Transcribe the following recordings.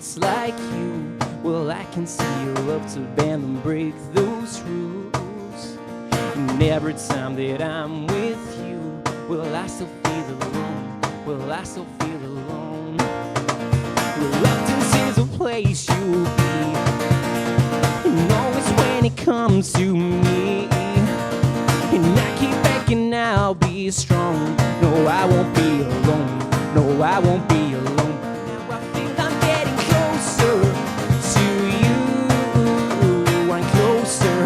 else like you. Well, I can see you love to bend and break those rules. And every time that I'm with you, well, I still feel alone. Well, I still feel alone. Reluctance is a place you'll be, and always when it comes to me. And I keep begging I'll be strong. No, I won't be alone. No, I won't be alone. Now I feel I'm getting closer to you. I'm closer,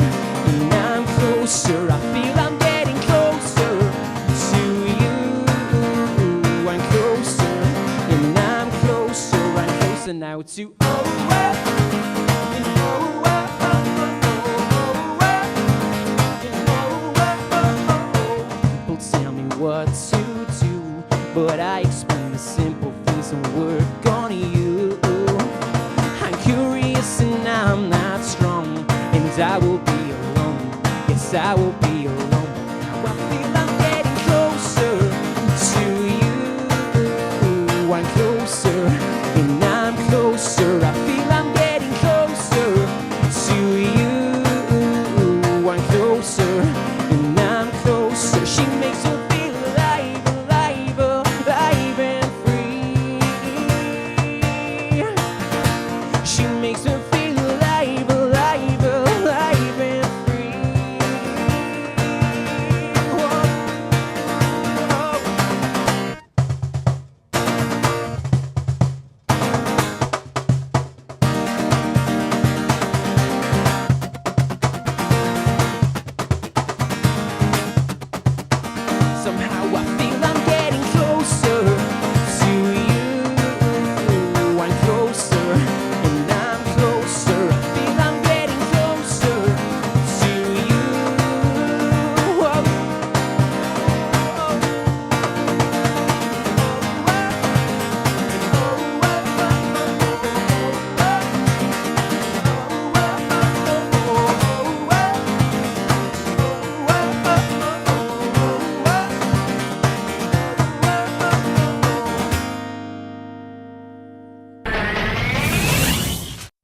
and I'm closer. I feel I'm getting closer to you. I'm closer, and I'm closer. I'm closer now to people tell me what to do, but I explain the simple things and work on you. I'm curious and I'm not strong, and I will be alone. Yes, I will be alone.